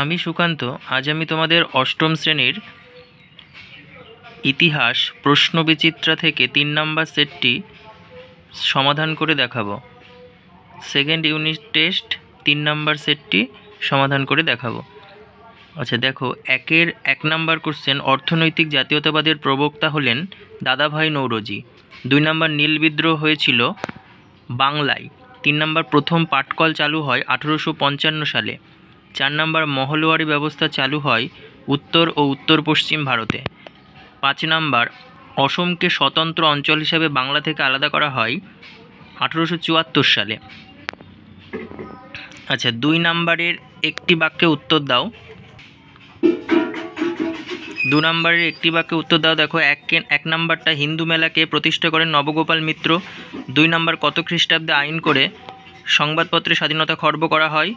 আমি সুকান্ত। আজ আমি তোমাদের অষ্টম শ্রেণীর ইতিহাস প্রশ্নবিচিত্রা থেকে 3 নম্বর সেটটি সমাধান করে দেখাবো। সেকেন্ড ইউনিট টেস্ট 3 নম্বর সেটটি সমাধান করে দেখাবো। আচ্ছা দেখো, 1 নম্বর কোশ্চেন, অর্থনৈতিক জাতীয়তাবাদের প্রবক্তা হলেন দাদাভাই নৌরোজি। 2 নম্বর, নীল বিদ্রোহ হয়েছিল বাংলায়। 3 নম্বর, প্রথম পাটকল চালু হয় 1855 সালে। 4 নম্বর, মহলওয়ারি ব্যবস্থা চালু হয় উত্তর ও উত্তর পশ্চিম ভারতে। 5 নম্বর, অসমকে স্বতন্ত্র অঞ্চল হিসাবে বাংলা থেকে আলাদা করা হয় 1874 সালে। আচ্ছা, 2 নম্বরের একটি বাক্যে উত্তর দাও। 2 নম্বরের একটি বাক্যে উত্তর দাও। দেখো, 1 নম্বরটা, হিন্দু মেলাকে প্রতিষ্ঠা করেন নবগোপাল মিত্র। 2 নম্বর, কত খ্রিস্টাব্দে আইন করে সংবাদপত্রের স্বাধীনতা খর্ব করা হয়?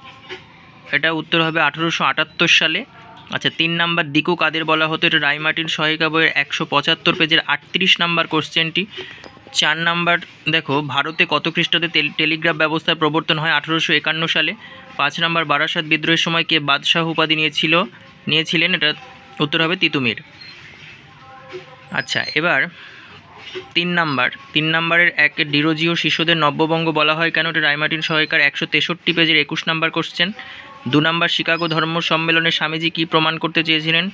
এটা উত্তর হবে 1878 সালে। আচ্ছা, 3 নম্বর, দিকু কাদের বলা হতো? এটা রায়মার্টিন সহায়িকা বইয়ের 175 পেজের 38 নম্বর কোশ্চেনটি। 4 নম্বর, দেখো, ভারতে কত খ্রিস্টাব্দে টেলিগ্রাফ ব্যবস্থার প্রবর্তন হয়? 1851 সালে। 5 নম্বর, বারাসাত বিদ্রোহের সময় কে বাদশাহ উপাধি নিয়েছিলেন? এটা উত্তর হবে তিতুমির। আচ্ছা, এবার 3 নম্বরের 1, ডিরোজিও শিষ্যদের নব্যবঙ্গ বলা হয় কেন? এটা রায়মার্টিন সহায়িকার 163 পেজের 21 নম্বর কোশ্চেন। 2 নম্বর, শিকাগো ধর্ম সম্মেলনে স্বামীজি কী প্রমাণ করতে চেয়েছিলেন?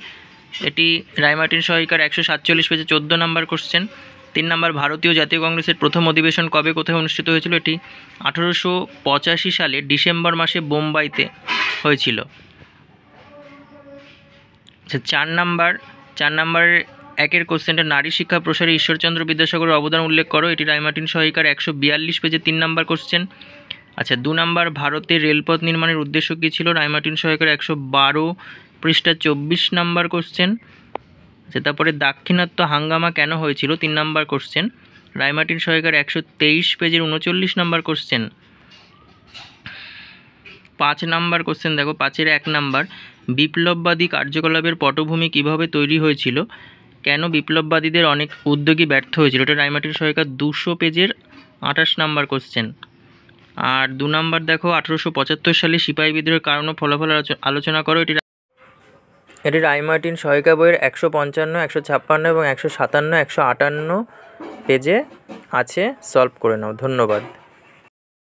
এটি রায়মার্টিন সহায়িকার 147 পেজে 14 নম্বর কোশ্চেন। 3 নম্বর, ভারতীয় জাতীয় কংগ্রেসের প্রথম অধিবেশন কবে কোথায় অনুষ্ঠিত হয়েছিল? এটি 1885 সালে ডিসেম্বর মাসে বোম্বাইতে হয়েছিল। আচ্ছা, 4 নম্বরের 1 কোশ্চেনটা, নারী শিক্ষা প্রসারে ঈশ্বরচন্দ্র বিদ্যাসাগরের অবদান উল্লেখ করো। এটি রায়মার্টিন সহায়িকার 142 পেজে 3 নম্বর কোশ্চেন। আচ্ছা, 2 নম্বর, ভারতের রেলপথ নির্মাণের উদ্দেশ্য কী ছিল? রায়মার্টিন সহায়িকার 112 পৃষ্ঠা 24 নম্বর কোশ্চেন। আচ্ছা, তারপরে দাক্ষিণাত্য হাঙ্গামা কেন হয়েছিল? 3 নম্বর কোশ্চেন, রায়মার্টিন সহায়িকার 123 পেজের 39 নম্বর কোশ্চেন। 5 নম্বর কোশ্চেন, দেখো, 5-এর 1 নম্বর, বিপ্লববাদী কার্যকলাপের পটভূমি কিভাবে তৈরি হয়েছিল? কেন বিপ্লববাদীদের অনেক উদ্যোগী ব্যর্থ হয়েছিল? এটা রায়মার্টিন সহায়িকার 200 পেজের 28 নম্বর কোশ্চেন। আর 2 নম্বর, দেখো, 1875 সালে সিপাহী বিদ্রোহের কারণ ও ফলাফল আলোচনা করো। এটি রায়মার্টিন সহায়িকা বইয়ের 155, 156 এবং 157, 158 পেজে আছে। সলভ করে নাও। ধন্যবাদ।